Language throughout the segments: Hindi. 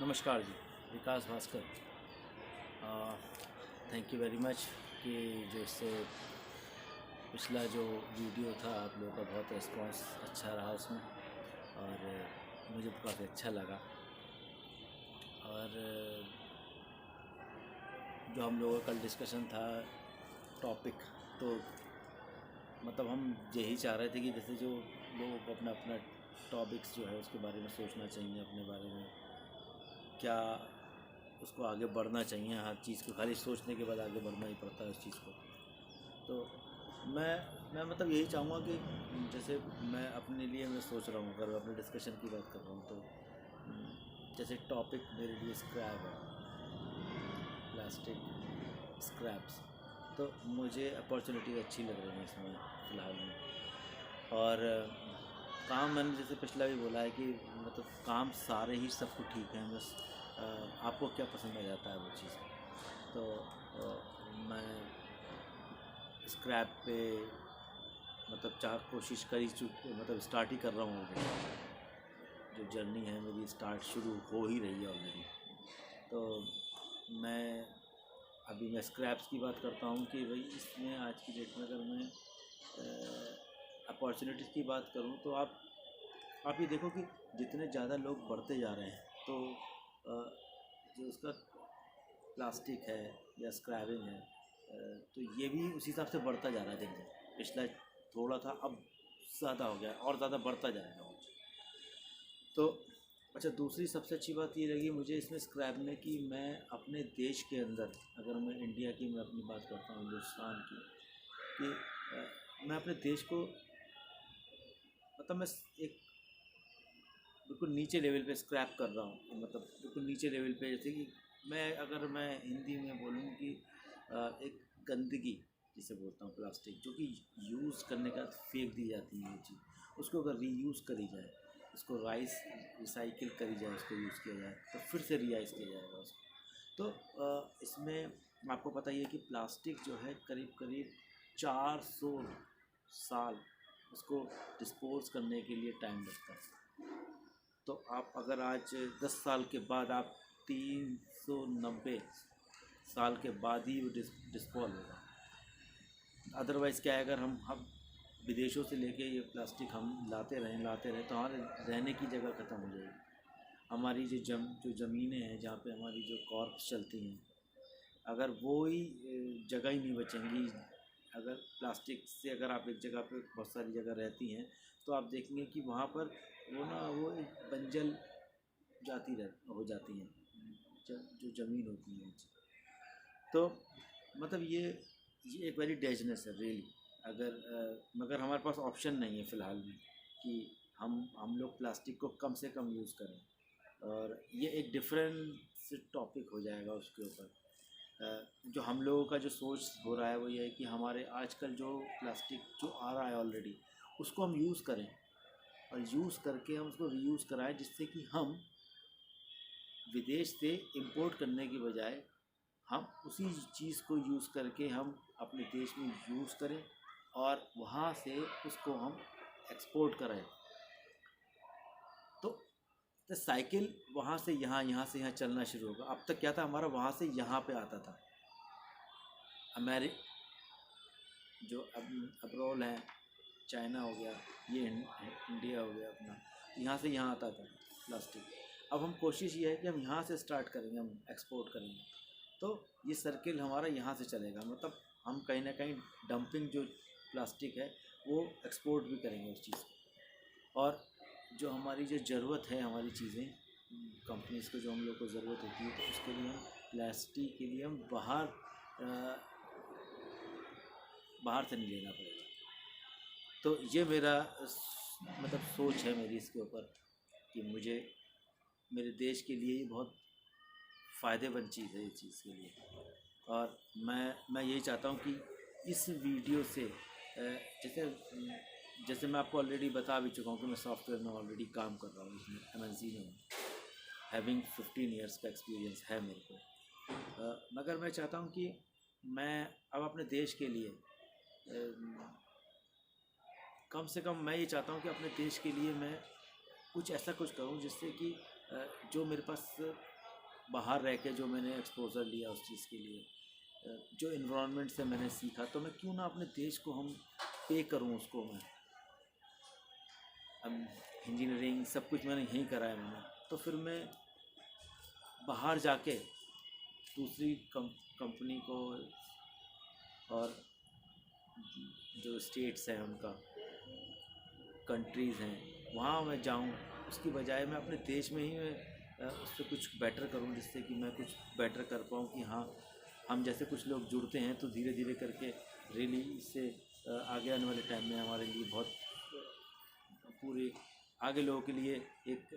नमस्कार जी, Vikas Bhaskar. Thank you very much कि जो इससे पिछला जो वीडियो था आप लोगों का बहुत रिस्पांस अच्छा रहा उसमें, और मुझे काफ़ी अच्छा लगा। और जो हम लोगों का कल डिस्कशन था टॉपिक, तो मतलब हम यही चाह रहे थे कि जैसे जो लोगों को अपना अपना टॉपिक्स जो है उसके बारे में सोचना चाहिए, अपने बारे में क्या उसको आगे बढ़ना चाहिए। हर चीज़ को खाली सोचने के बाद आगे बढ़ना ही पड़ता है उस चीज़ को। तो मैं मतलब यही चाहूँगा कि जैसे मैं अपने लिए मैं सोच रहा हूँ, अगर अपने डिस्कशन की बात कर रहा हूँ तो जैसे टॉपिक मेरे लिए स्क्रैप है, प्लास्टिक स्क्रैप्स। तो मुझे अपॉर्चुनिटी अच्छी लग रही है इसमें फ़िलहाल में। और काम मैंने जैसे पिछला भी बोला है कि मतलब काम सारे ही सबको ठीक है, बस आपको क्या पसंद आ जाता है वो चीज़। तो मैं स्क्रैप पे मतलब कोशिश मतलब स्टार्ट ही कर रहा हूँ। जो जर्नी है मेरी स्टार्ट शुरू हो ही रही है ऑलरेडी। तो मैं स्क्रैप्स की बात करता हूँ कि भाई इसमें आज की डेट में अगर मैं अपॉर्चुनिटीज़ की बात करूँ तो आप ये देखो कि जितने ज़्यादा लोग बढ़ते जा रहे हैं तो जो उसका प्लास्टिक है या स्क्रैपिंग है, तो ये भी उसी हिसाब से बढ़ता जा रहा है दिन दिन। पिछला थोड़ा था, अब ज़्यादा हो गया और ज़्यादा बढ़ता जाएगा वो। तो अच्छा, दूसरी सबसे अच्छी बात ये लगी मुझे इसमें स्क्रैप में कि मैं अपने देश के अंदर, अगर मैं इंडिया की मैं अपनी बात करता हूँ, हिंदुस्तान की, कि मैं अपने देश को मतलब मैं एक बिल्कुल नीचे लेवल पे स्क्रैप कर रहा हूँ। मतलब बिल्कुल नीचे लेवल पे, जैसे कि अगर मैं हिंदी में बोलूँ कि एक गंदगी जिसे बोलता हूँ, प्लास्टिक जो कि यूज़ करने का फेंक दी जाती है ये चीज़, उसको अगर रीयूज़ करी जाए, उसको रिसाइकिल करी जाए, उसको यूज़ किया जाए तो फिर से रीयूज़ किया जाएगा उसको। तो इसमें आपको पता ही है कि प्लास्टिक जो है करीब करीब 400 साल उसको डिस्पोज करने के लिए टाइम लगता है। तो आप अगर आज 10 साल के बाद आप 390 साल के बाद ही वो डिस्पोज होगा। अदरवाइज़ क्या है, अगर हम विदेशों से लेके ये प्लास्टिक हम लाते रहें तो हमारे रहने की जगह ख़त्म हो जाएगी। हमारी जो ज़मीनें हैं जहाँ पे हमारी जो कॉर्प्स चलती हैं, अगर वो ही जगह ही नहीं बचेंगी, अगर प्लास्टिक से अगर आप एक जगह पे बहुत सारी जगह रहती हैं तो आप देखेंगे कि वहाँ पर वो एक बंजल हो जाती हैं जो ज़मीन होती है। तो मतलब ये एक वेरी डेंजरस है रियली। मगर हमारे पास ऑप्शन नहीं है फ़िलहाल में कि हम लोग प्लास्टिक को कम से कम यूज़ करें। और ये एक डिफरेंट टॉपिक हो जाएगा उसके ऊपर। जो हम लोगों का जो सोच हो रहा है वो ये है कि हमारे आजकल जो प्लास्टिक जो आ रहा है ऑलरेडी, उसको हम यूज़ करें और यूज़ करके हम उसको रीयूज़ कराएं, जिससे कि हम विदेश से इंपोर्ट करने की बजाय हम उसी चीज़ को यूज़ करके हम अपने देश में यूज़ करें और वहाँ से उसको हम एक्सपोर्ट करें। तो साइकिल वहाँ से यहाँ, यहाँ से यहाँ चलना शुरू होगा। अब तक क्या था, हमारा वहाँ से यहाँ पे आता था। जो अब्रोल है, चाइना हो गया, ये इंडिया हो गया अपना, यहाँ से यहाँ आता था प्लास्टिक। अब हम कोशिश ये है कि हम यहाँ से स्टार्ट करेंगे, हम एक्सपोर्ट करेंगे, तो ये सर्किल हमारा यहाँ से चलेगा। मतलब हम कहीं ना कहीं डंपिंग जो प्लास्टिक है वो एक्सपोर्ट भी करेंगे उस चीज़ को। और जो हमारी जो ज़रूरत है, हमारी चीज़ें कंपनीज़ को जो हम लोग को ज़रूरत होती है, तो उसके लिए हम प्लास्टिक के लिए हम बाहर से नहीं लेना पड़ेगा। तो ये मेरा मतलब सोच है मेरी इसके ऊपर कि मुझे मेरे देश के लिए ही बहुत फ़ायदेमंद चीज़ है ये चीज़ के लिए। और मैं यही चाहता हूँ कि इस वीडियो से जैसे जैसे मैं आपको ऑलरेडी बता भी चुका हूँ कि मैं सॉफ्टवेयर में ऑलरेडी काम कर रहा हूँ, इसमें एमएनसी में हूँ। हैविंग 15 ईयर्स का एक्सपीरियंस है मेरे को। मगर मैं चाहता हूँ कि मैं अब अपने देश के लिए कम से कम मैं ये चाहता हूँ कि अपने देश के लिए मैं कुछ ऐसा कुछ करूँ जिससे कि जो मेरे पास बाहर रह के जो मैंने एक्सपोज़र लिया उस चीज़ के लिए, जो इन्वायरमेंट से मैंने सीखा, तो मैं क्यों ना अपने देश को हम पे करूं उसको मैं। अब इंजीनियरिंग सब कुछ मैंने यहीं करा है मैंने, तो फिर मैं बाहर जाके दूसरी कंपनी को और जो स्टेट्स हैं उनका, कंट्रीज़ हैं, वहाँ मैं जाऊँ, उसकी बजाय मैं अपने देश में ही मैं उससे कुछ बेटर करूँ, जिससे कि मैं कुछ बेटर कर पाऊँ कि हाँ, हम जैसे कुछ लोग जुड़ते हैं तो धीरे धीरे करके रियली इससे आगे आने वाले टाइम में हमारे लिए बहुत पूरे आगे लोगों के लिए एक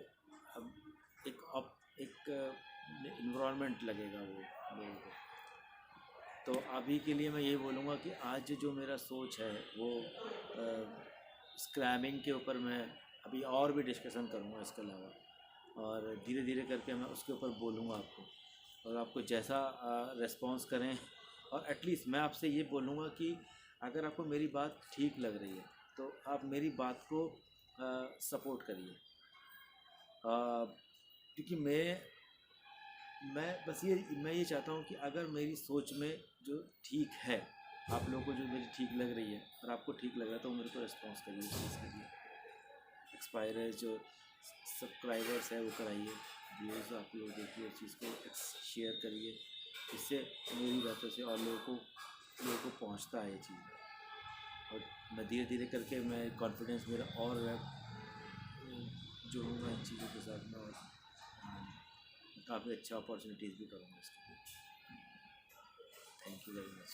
इन्वायरमेंट लगेगा वो लोगों को। तो अभी के लिए मैं यही बोलूँगा कि आज जो मेरा सोच है वो स्क्रैबिंग के ऊपर मैं अभी और भी डिस्कशन करूँगा इसके अलावा, और धीरे धीरे करके मैं उसके ऊपर बोलूँगा आपको, और आपको जैसा रिस्पॉन्स करें। और एटलीस्ट मैं आपसे ये बोलूँगा कि अगर आपको मेरी बात ठीक लग रही है तो आप मेरी बात को सपोर्ट करिए, क्योंकि मैं ये चाहता हूँ कि अगर मेरी सोच में जो ठीक है, आप लोगों को जो मेरी ठीक लग रही है और आपको ठीक लग रहा है, तो मेरे को रिस्पॉन्स करिए इस चीज़ के लिए। एक्सपायर जो सब्सक्राइबर्स है वो कराइए, व्यूज़ आप लोग देखिए, उस चीज़ को शेयर करिए, इससे मेरी बातों से और लोगों को पहुंचता है ये चीज़। और मैं धीरे धीरे करके मैं कॉन्फिडेंस मेरा और जुड़ूँगा इन चीज़ों के साथ में, और काफ़ी अच्छा अपॉर्चुनिटीज़ भी करूँगा इसके लिए। Thank you very much.